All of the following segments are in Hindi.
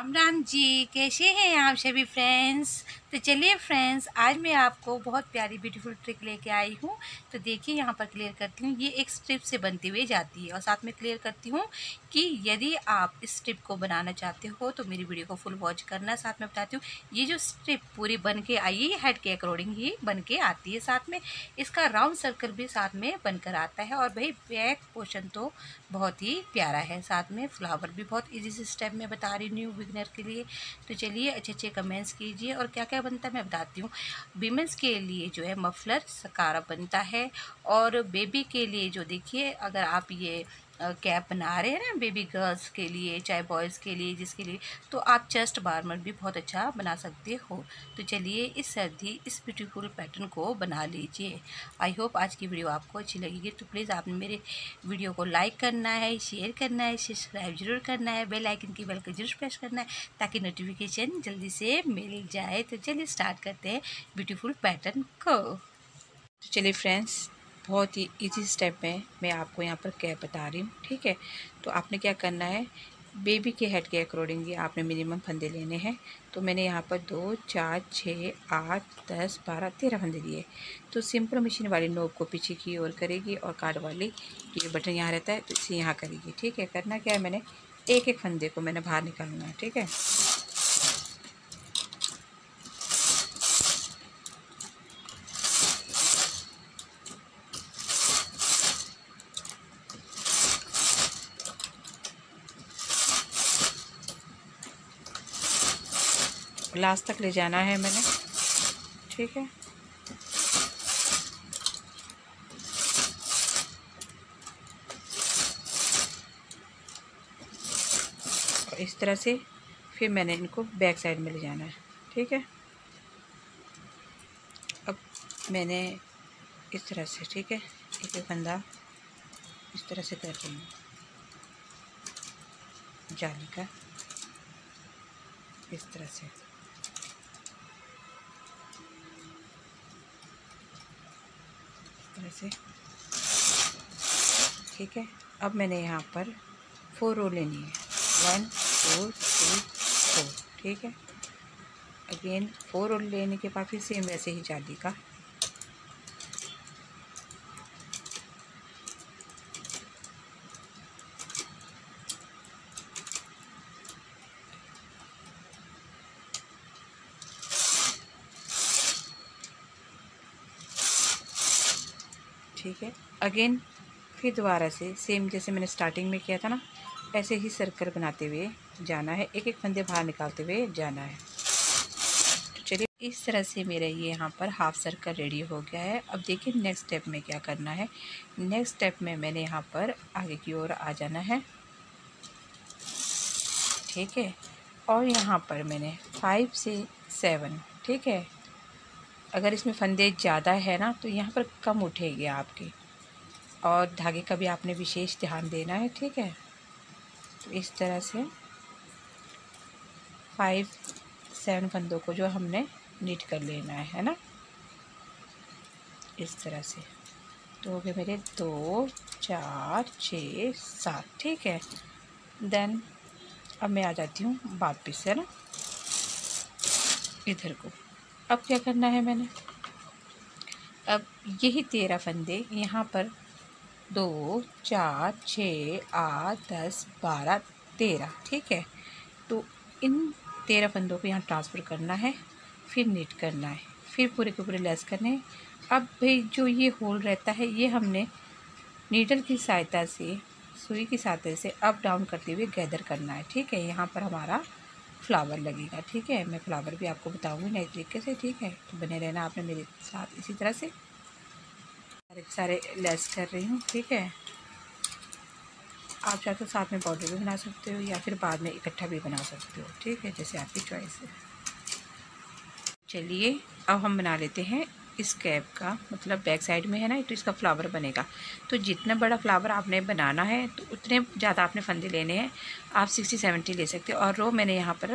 राम राम जी, कैसे हैं आप सभी फ्रेंड्स। तो चलिए फ्रेंड्स, आज मैं आपको बहुत प्यारी ब्यूटीफुल ट्रिक लेके आई हूँ। तो देखिए यहाँ पर क्लियर करती हूँ, ये एक स्ट्रिप से बनती हुई जाती है और साथ में क्लियर करती हूँ कि यदि आप इस स्ट्रिप को बनाना चाहते हो तो मेरी वीडियो को फुल वॉच करना। साथ में बताती हूँ ये जो स्ट्रिप पूरी बन के आई है हेड के अकॉर्डिंग ही बन के आती है। साथ में इसका राउंड सर्कल भी साथ में बनकर आता है और भाई बैक पोर्शन तो बहुत ही प्यारा है। साथ में फ्लावर भी बहुत ईजी से स्टेप में बता रही न्यू बिगनर के लिए। तो चलिए अच्छे अच्छे कमेंट्स कीजिए और क्या क्या बनता है मैं बताती हूँ। विमेंस के लिए जो है मफलर सकारा बनता है और बेबी के लिए जो देखिए अगर आप ये कैप बना रहे हैं ना बेबी गर्ल्स के लिए चाहे बॉयज़ के लिए जिसके लिए, तो आप चेस्ट वार्मर भी बहुत अच्छा बना सकते हो। तो चलिए इस सर्दी इस ब्यूटीफुल पैटर्न को बना लीजिए। आई होप आज की वीडियो आपको अच्छी लगेगी। तो प्लीज़ आपने मेरे वीडियो को लाइक करना है, शेयर करना है, सब्सक्राइब जरूर करना है, बेल आइकन की बेल को जरूर प्रेस करना है ताकि नोटिफिकेशन जल्दी से मिल जाए। तो चलिए स्टार्ट करते हैं ब्यूटीफुल पैटर्न को। तो चलिए फ्रेंड्स, बहुत ही इजी स्टेप में मैं आपको यहाँ पर कैप बता रही हूँ, ठीक है। तो आपने क्या करना है, बेबी के हेड के अकॉर्डिंग ये आपने मिनिमम फंदे लेने हैं। तो मैंने यहाँ पर 2, 4, 6, 8, 10, 12, 13 फंदे लिए। तो सिंपल मशीन वाली नोब को पीछे की ओर करेगी और कार्ड वाली ये बटन यहाँ रहता है तो इसे यहाँ करेगी, ठीक है। करना क्या है, मैंने एक एक फंदे को मैंने बाहर निकालना है, ठीक है। लास्ट तक ले जाना है मैंने, ठीक है। और इस तरह से फिर मैंने इनको बैक साइड में ले जाना है, ठीक है। अब मैंने इस तरह से, ठीक है, एक एक फंदा इस तरह से कर रही हूँ जाली का, इस तरह से। से ठीक है। अब मैंने यहाँ पर 4 रो लेनी है, 1 2 3 4, ठीक है। अगेन 4 रो लेने के बाद फिर सेम वैसे ही जाली का ठीक है। अगेन फिर दोबारा से सेम जैसे मैंने स्टार्टिंग में किया था ना, ऐसे ही सर्कल बनाते हुए जाना है, एक एक फंदे बाहर निकालते हुए जाना है। तो चलिए इस तरह से मेरा ये यहाँ पर हाफ सर्कल रेडी हो गया है। अब देखिए नेक्स्ट स्टेप में क्या करना है। नेक्स्ट स्टेप में मैंने यहाँ पर आगे की ओर आ जाना है, ठीक है। और यहाँ पर मैंने 5 से 7, ठीक है। अगर इसमें फंदे ज़्यादा है ना तो यहाँ पर कम उठेगी आपके, और धागे का भी आपने विशेष ध्यान देना है, ठीक है। तो इस तरह से 5 7 फंदों को जो हमने नीट कर लेना है ना, इस तरह से। तो हो गए मेरे 2 4 6 7, ठीक है। देन अब मैं आ जाती हूँ वापस से ना इधर को। अब क्या करना है मैंने, अब यही 13 फंदे यहाँ पर 2 4 6 8 10 12 13, ठीक है। तो इन 13 फंदों को यहाँ ट्रांसफ़र करना है, फिर नीट करना है, फिर पूरे के पूरे लेस करने हैं। अब भाई जो ये होल रहता है ये हमने नीडल की सहायता से, सुई की सहायता से अप डाउन करते हुए गैदर करना है, ठीक है। यहाँ पर हमारा फ्लावर लगेगा, ठीक है। मैं फ्लावर भी आपको बताऊँगी नए तरीके से, ठीक है। तो बने रहना आपने मेरे साथ। इसी तरह से सारे लेस कर रही हूँ, ठीक है। आप चाहे तो साथ में बॉर्डर भी बना सकते हो या फिर बाद में इकट्ठा भी बना सकते हो, ठीक है, जैसे आपकी चॉइस है। चलिए अब हम बना लेते हैं इस कैप का, मतलब बैक साइड में है ना तो इसका फ्लावर बनेगा। तो जितना बड़ा फ्लावर आपने बनाना है तो उतने ज़्यादा आपने फंदे लेने हैं। आप 60 70 ले सकते हो। और रो मैंने यहाँ पर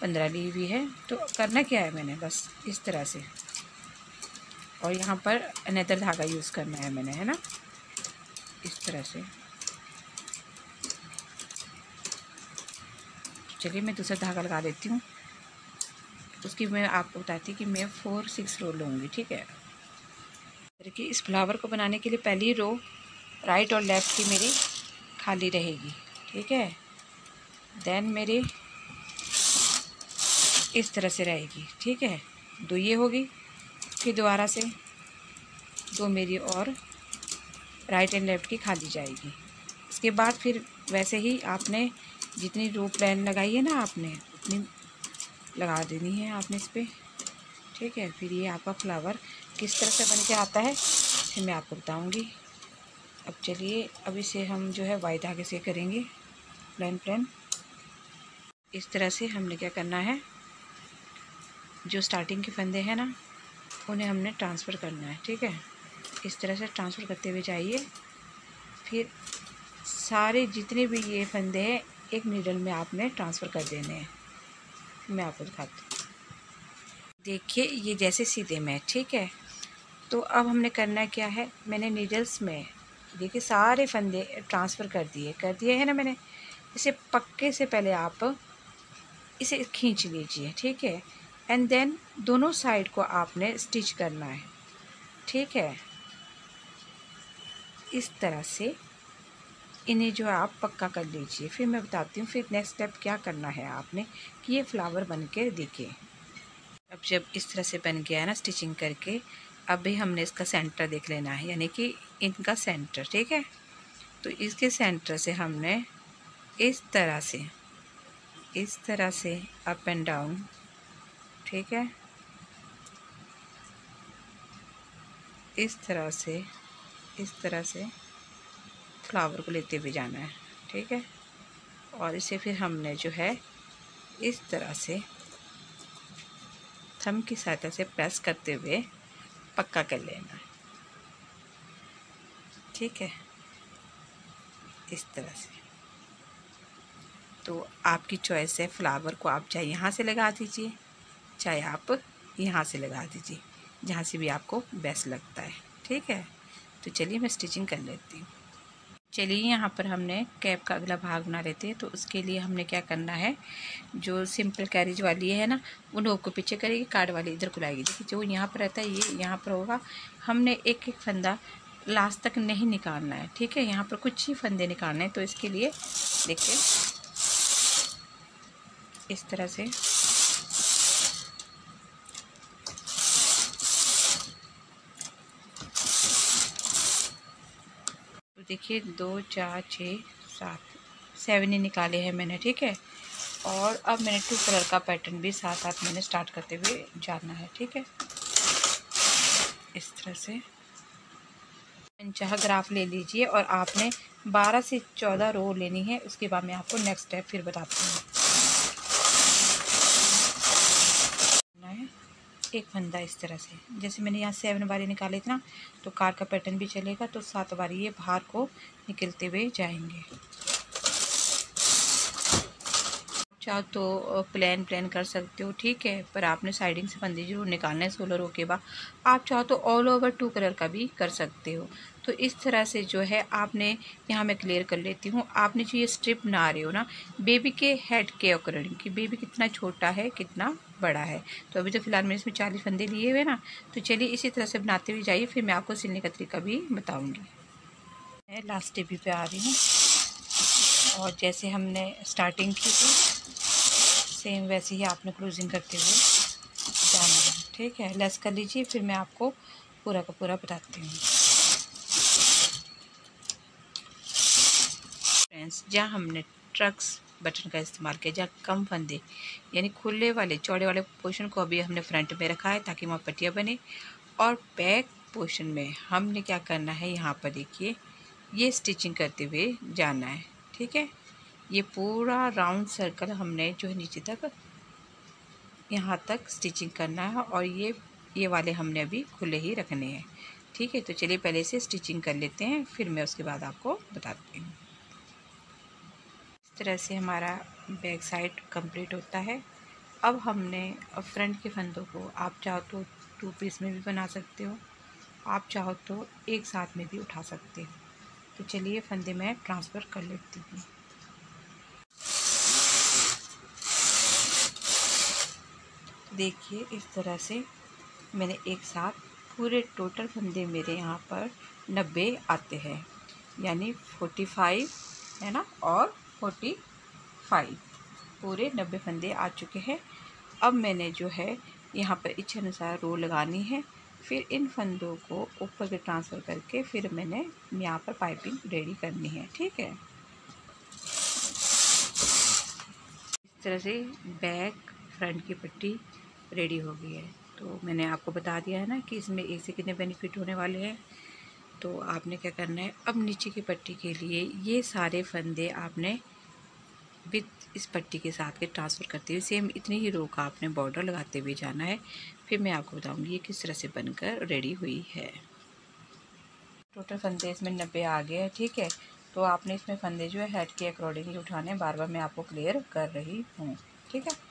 15 ली हुई है। तो करना क्या है, मैंने बस इस तरह से, और यहाँ पर अनदर धागा यूज़ करना है मैंने, है ना, इस तरह से। चलिए मैं दूसरा धागा लगा देती हूँ। उसकी मैं आपको बताती हूँ कि मैं 4-6 रो लूँगी, ठीक है। देखिए इस फ्लावर को बनाने के लिए पहली रो राइट और लेफ़्ट की मेरी खाली रहेगी, ठीक है। देन मेरी इस तरह से रहेगी, ठीक है। 2 ये होगी, फिर दोबारा से 2 मेरी और राइट एंड लेफ़्ट की खाली जाएगी। इसके बाद फिर वैसे ही आपने जितनी रो प्लान लगाई है ना आपने उतनी लगा देनी है आपने इस पर, ठीक है। फिर ये आपका फ्लावर किस तरह से बन के आता है फिर मैं आपको बताऊँगी। अब चलिए अब इसे हम जो है वाई धागे से करेंगे प्लेन। इस तरह से हमने क्या करना है, जो स्टार्टिंग के फंदे हैं ना उन्हें हमने ट्रांसफ़र करना है, ठीक है। इस तरह से ट्रांसफ़र करते हुए जाइए। फिर सारे जितने भी ये फंदे हैं एक नीडल में आपने ट्रांसफ़र कर देने हैं। मैं आपको दिखाती हूँ, देखिए ये जैसे सीधे में, ठीक है। तो अब हमने करना क्या है, मैंने नीडल्स में देखिए सारे फंदे ट्रांसफ़र कर दिए है ना मैंने। इसे पक्के से पहले आप इसे खींच लीजिए, ठीक है। एंड देन दोनों साइड को आपने स्टिच करना है, ठीक है। इस तरह से इन्हें जो है आप पक्का कर लीजिए। फिर मैं बताती हूँ फिर नेक्स्ट स्टेप क्या करना है आपने कि ये फ्लावर बन के देखिए। अब जब इस तरह से बन गया है ना स्टिचिंग करके, अब भी हमने इसका सेंटर देख लेना है, यानी कि इनका सेंटर, ठीक है। तो इसके सेंटर से हमने इस तरह से अप एंड डाउन, ठीक है, इस तरह से फ्लावर को लेते हुए जाना है, ठीक है। और इसे फिर हमने जो है इस तरह से थंब की सहायता से प्रेस करते हुए पक्का कर लेना है, ठीक है, इस तरह से। तो आपकी चॉइस है, फ्लावर को आप चाहे यहाँ से लगा दीजिए चाहे आप यहाँ से लगा दीजिए, जहाँ से भी आपको बेस्ट लगता है, ठीक है। तो चलिए मैं स्टिचिंग कर लेती हूँ। चलिए यहाँ पर हमने कैप का अगला भाग बना लेते हैं। तो उसके लिए हमने क्या करना है, जो सिंपल कैरेज वाली है ना वो नोक को पीछे करेगी, कार्ड वाली इधर को लाएगी। देखिए जो यहाँ पर रहता है ये यहाँ पर होगा। हमने एक एक फंदा लास्ट तक नहीं निकालना है, ठीक है। यहाँ पर कुछ ही फंदे निकालने हैं। तो इसके लिए देखिए इस तरह से तो देखिए 2 4 6 7 ही निकाले हैं मैंने, ठीक है। और अब मैंने 2 कलर का पैटर्न भी साथ साथ मैंने स्टार्ट करते हुए जाना है, ठीक है। इस तरह से चाह ग्राफ ले लीजिए और आपने 12 से 14 रो लेनी है। उसके बाद मैं आपको नेक्स्ट स्टेप फिर बताती हूँ। एक फंदा इस तरह से, जैसे मैंने यहाँ 7 बारी निकाले थे ना, तो कार का पैटर्न भी चलेगा, तो 7 बारी ये बाहर को निकलते हुए जाएंगे। चाहो तो प्लेन कर सकते हो, ठीक है, पर आपने साइडिंग से फंदे जरूर निकालना है 16 रो के बाद। आप चाहो तो ऑल ओवर 2 कलर का भी कर सकते हो। तो इस तरह से जो है आपने यहाँ मैं क्लियर कर लेती हूँ। आपने जो ये स्ट्रिप बना रहे हो ना बेबी के हेड के अकॉर्डिंग कि बेबी कितना छोटा है कितना बड़ा है। तो अभी तो फिलहाल मैंने इसमें 40 फंदे लिए हुए ना। तो चलिए इसी तरह से बनाते हुए जाइए, फिर मैं आपको सिलने का तरीका भी बताऊँगी। मैं लास्ट स्टेप पे आ रही हूँ और जैसे हमने स्टार्टिंग की थी सेम वैसे ही आपने क्लोजिंग करते हुए जाना है, ठीक है। लेस कर लीजिए, फिर मैं आपको पूरा का पूरा बताती हूँ। फ्रेंड्स जहाँ हमने ट्रक्स बटन का इस्तेमाल किया, जहाँ कम फंदे यानी खुले वाले चौड़े वाले पोर्शन को अभी हमने फ्रंट में रखा है ताकि वहाँ पट्टियाँ बने। और बैक पोर्शन में हमने क्या करना है, यहाँ पर देखिए ये स्टिचिंग करते हुए जाना है, ठीक है। ये पूरा राउंड सर्कल हमने जो है नीचे तक यहाँ तक स्टिचिंग करना है और ये वाले हमने अभी खुले ही रखने हैं, ठीक है। तो चलिए पहले से स्टिचिंग कर लेते हैं, फिर मैं उसके बाद आपको बताती हूँ। इस तरह से हमारा बैक साइड कंप्लीट होता है। अब हमने फ्रंट के फंदों को आप चाहो तो 2 पीस में भी बना सकते हो, आप चाहो तो एक साथ में भी उठा सकते हो। तो चलिए फंदे मैं ट्रांसफ़र कर लेती हूँ। देखिए इस तरह से मैंने एक साथ पूरे टोटल फंदे मेरे यहाँ पर 90 आते हैं, यानी 45 है ना, और 45 पूरे 90 फंदे आ चुके हैं। अब मैंने जो है यहाँ पर इच्छा अनुसार रो लगानी है, फिर इन फंदों को ऊपर के ट्रांसफ़र करके फिर मैंने यहाँ पर पाइपिंग रेडी करनी है। ठीक है, इस तरह से बैक फ्रंट की पट्टी रेडी हो गई है। तो मैंने आपको बता दिया है ना कि इसमें एक से कितने बेनिफिट होने वाले हैं। तो आपने क्या करना है, अब नीचे की पट्टी के लिए ये सारे फंदे आपने विथ इस पट्टी के साथ के ट्रांसफ़र करते हुए सेम इतनी ही रो का आपने बॉर्डर लगाते हुए जाना है। फिर मैं आपको बताऊंगी ये किस तरह से बनकर रेडी हुई है। टोटल फंदे इसमें 90 आ गए हैं। ठीक है, तो आपने इसमें फंदे जो है हेड के अकॉर्डिंगली उठाने, बार बार मैं आपको क्लियर कर रही हूँ। ठीक है।